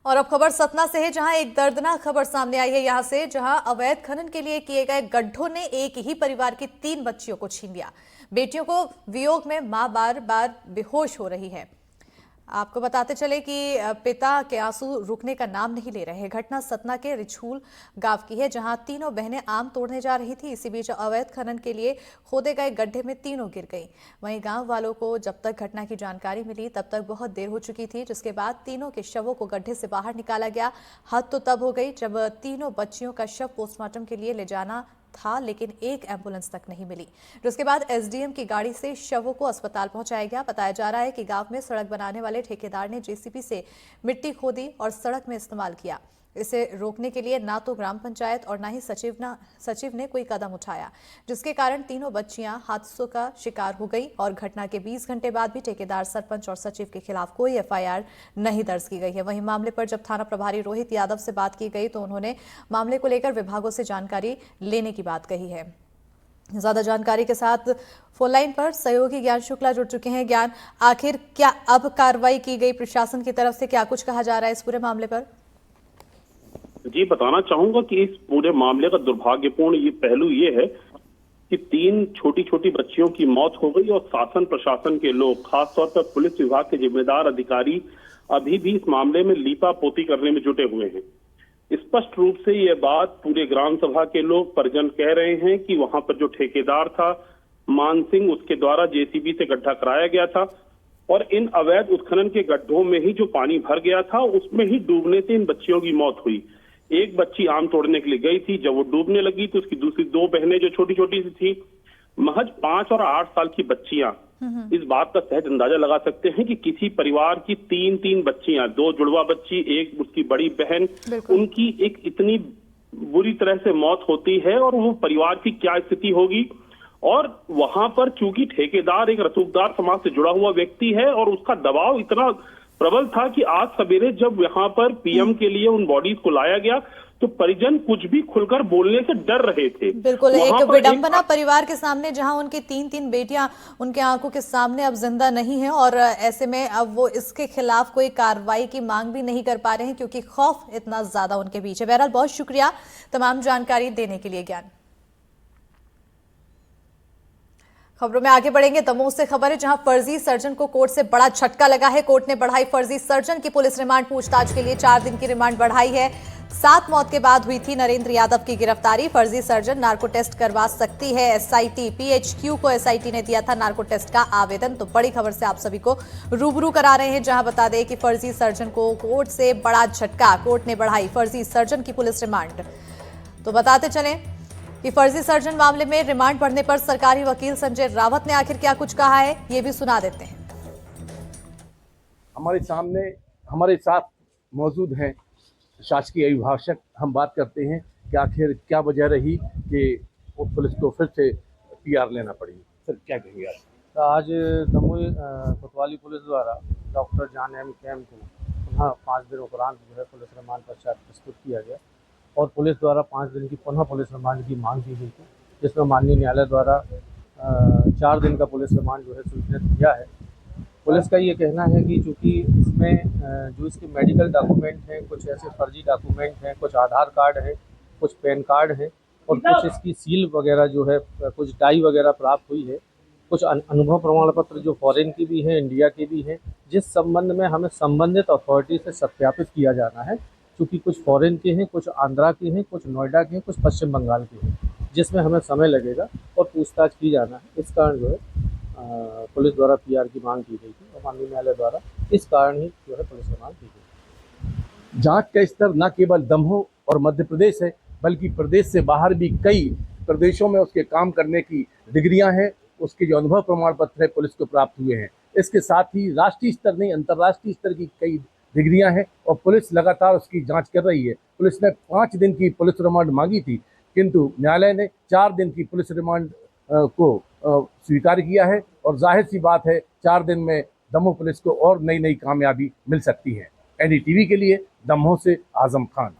और अब खबर सतना से है, जहां एक दर्दनाक खबर सामने आई है यहां से, जहां अवैध खनन के लिए किए गए गड्ढों ने एक ही परिवार की 3 बच्चियों को छीन लिया। बेटियों को वियोग में मां बार बार बेहोश हो रही है। आपको बताते चले कि पिता के आंसू रुकने का नाम नहीं ले रहे हैं। घटना सतना के रिछूल गांव की है, जहां तीनों बहनें आम तोड़ने जा रही थी। इसी बीच अवैध खनन के लिए खोदे गए गड्ढे में तीनों गिर गईं। वहीं गांव वालों को जब तक घटना की जानकारी मिली तब तक बहुत देर हो चुकी थी, जिसके बाद तीनों के शवों को गड्ढे से बाहर निकाला गया। हद तो तब हो गई जब तीनों बच्चियों का शव पोस्टमार्टम के लिए ले जाना था, लेकिन एक एम्बुलेंस तक नहीं मिली। जिसके बाद एसडीएम की गाड़ी से शवों को अस्पताल पहुंचाया गया। बताया जा रहा है कि गांव में सड़क बनाने वाले ठेकेदार ने जेसीबी से मिट्टी खोदी और सड़क में इस्तेमाल किया। इसे रोकने के लिए ना तो ग्राम पंचायत और ना ही सचिव ने कोई कदम उठाया, जिसके कारण तीनों बच्चियां हादसों का शिकार हो गई। और घटना के 20 घंटे बाद भी ठेकेदार, सरपंच और सचिव के खिलाफ कोई एफआईआर नहीं दर्ज की गई है। वहीं मामले पर जब थाना प्रभारी रोहित यादव से बात की गई तो उन्होंने मामले को लेकर विभागों से जानकारी लेने की बात कही है। ज्यादा जानकारी के साथ फोन लाइन पर सहयोगी ज्ञान शुक्ला जुड़ चुके हैं। ज्ञान, आखिर क्या अब कार्रवाई की गई प्रशासन की तरफ से, क्या कुछ कहा जा रहा है इस पूरे मामले पर? जी, बताना चाहूंगा कि इस पूरे मामले का दुर्भाग्यपूर्ण ये पहलू ये है कि 3 छोटी छोटी बच्चियों की मौत हो गई और शासन प्रशासन के लोग, खासतौर पर पुलिस विभाग के जिम्मेदार अधिकारी अभी भी इस मामले में लीपापोती करने में जुटे हुए हैं। स्पष्ट रूप से ये बात पूरे ग्राम सभा के लोग, परिजन कह रहे हैं कि वहां पर जो ठेकेदार था मान सिंह, उसके द्वारा जेसीबी से गड्ढा कराया गया था और इन अवैध उत्खनन के गड्ढों में ही जो पानी भर गया था उसमें ही डूबने से इन बच्चियों की मौत हुई। एक बच्ची आम तोड़ने के लिए गई थी, जब वो डूबने लगी तो उसकी दूसरी 2 बहनें जो छोटी छोटी सी थी, महज 5 और 8 साल की बच्चियां, इस बात का सहज अंदाजा लगा सकते हैं कि किसी परिवार की 3 बच्चियां, 2 जुड़वा बच्ची, एक उसकी बड़ी बहन, उनकी एक इतनी बुरी तरह से मौत होती है और वो परिवार की क्या स्थिति होगी। और वहां पर चूंकि ठेकेदार एक रसूखदार समाज से जुड़ा हुआ व्यक्ति है और उसका दबाव इतना प्रबल था कि आज सवेरे जब यहाँ पर पीएम के लिए उन बॉडीज को लाया गया तो परिजन कुछ भी खुलकर बोलने से डर रहे थे। बिल्कुल, एक विडंबना परिवार के सामने, जहां उनकी 3 बेटियां उनके आंखों के सामने अब जिंदा नहीं है और ऐसे में अब वो इसके खिलाफ कोई कार्रवाई की मांग भी नहीं कर पा रहे हैं क्योंकि खौफ इतना ज्यादा उनके बीच है। बहरहाल बहुत शुक्रिया तमाम जानकारी देने के लिए ज्ञान। खबरों में आगे बढ़ेंगे। दमोह से खबर है, जहां फर्जी सर्जन को कोर्ट से बड़ा झटका लगा है। कोर्ट ने बढ़ाई फर्जी सर्जन की पुलिस रिमांड। पूछताछ के लिए 4 दिन की रिमांड बढ़ाई है। 7 मौत के बाद हुई थी नरेंद्र यादव की गिरफ्तारी। फर्जी सर्जन नार्को टेस्ट करवा सकती है एसआईटी। पीएचक्यू को एसआईटी ने दिया था नार्को टेस्ट का आवेदन। तो बड़ी खबर से आप सभी को रूबरू करा रहे हैं, जहां बता दें कि फर्जी सर्जन को कोर्ट से बड़ा झटका। कोर्ट ने बढ़ाई फर्जी सर्जन की पुलिस रिमांड। तो बताते चलें कि फर्जी सर्जन मामले में रिमांड बढ़ने पर सरकारी वकील संजय रावत ने आखिर क्या कुछ कहा है, ये भी सुना देते हैं। हमारे सामने हमारे साथ मौजूद हैं शासकीय अभिभाषक। हम बात करते हैं कि आखिर क्या वजह रही कि वो पुलिस को फिर से पीआर लेना पड़ी। सर, क्या कहेंगे आप? तो आज दमोह कोतवाली पुलिस द्वारा डॉक्टर जान एम कैम को पुनः 5 दिन उपरांत जो है पुलिस रिमांड पश्चात प्रस्तुत किया गया और पुलिस द्वारा 5 दिन की पुनः पुलिस रिमांड की मांग की गई थी, जिसमें माननीय न्यायालय द्वारा 4 दिन का पुलिस रिमांड जो है स्वीकृत किया है। पुलिस का ये कहना है कि चूँकि इसमें जो इसके मेडिकल डॉक्यूमेंट हैं, कुछ ऐसे फर्जी डॉक्यूमेंट हैं, कुछ आधार कार्ड है, कुछ पैन कार्ड है और कुछ इसकी सील वगैरह जो है, कुछ डाई वगैरह प्राप्त हुई है, कुछ अनुभव प्रमाण पत्र जो फॉरेन की भी हैं, इंडिया के भी हैं, जिस संबंध में हमें संबंधित अथॉरिटी से सत्यापित किया जाना है। क्योंकि कुछ फॉरेन के हैं, कुछ आंध्रा के हैं, कुछ नोएडा के हैं, कुछ पश्चिम बंगाल के हैं, जिसमें हमें समय लगेगा और पूछताछ की जाना है। इस कारण जो है पुलिस द्वारा पीआर की मांग की गई थी और माननीय न्यायालय द्वारा इस कारण ही जो है पुलिस रिमांड की गई। जांच का स्तर न केवल दमोह और मध्य प्रदेश है, बल्कि प्रदेश से बाहर भी कई प्रदेशों में उसके काम करने की डिग्रियां हैं, उसके जो अनुभव प्रमाण पत्र है पुलिस को प्राप्त हुए हैं। इसके साथ ही राष्ट्रीय स्तर नहीं, अंतर्राष्ट्रीय स्तर की कई डिग्रियां हैं और पुलिस लगातार उसकी जांच कर रही है। पुलिस ने 5 दिन की पुलिस रिमांड मांगी थी, किंतु न्यायालय ने 4 दिन की पुलिस रिमांड को स्वीकार किया है और जाहिर सी बात है 4 दिन में दमोह पुलिस को और नई कामयाबी मिल सकती है। एनडीटीवी के लिए दमोह से आजम खान।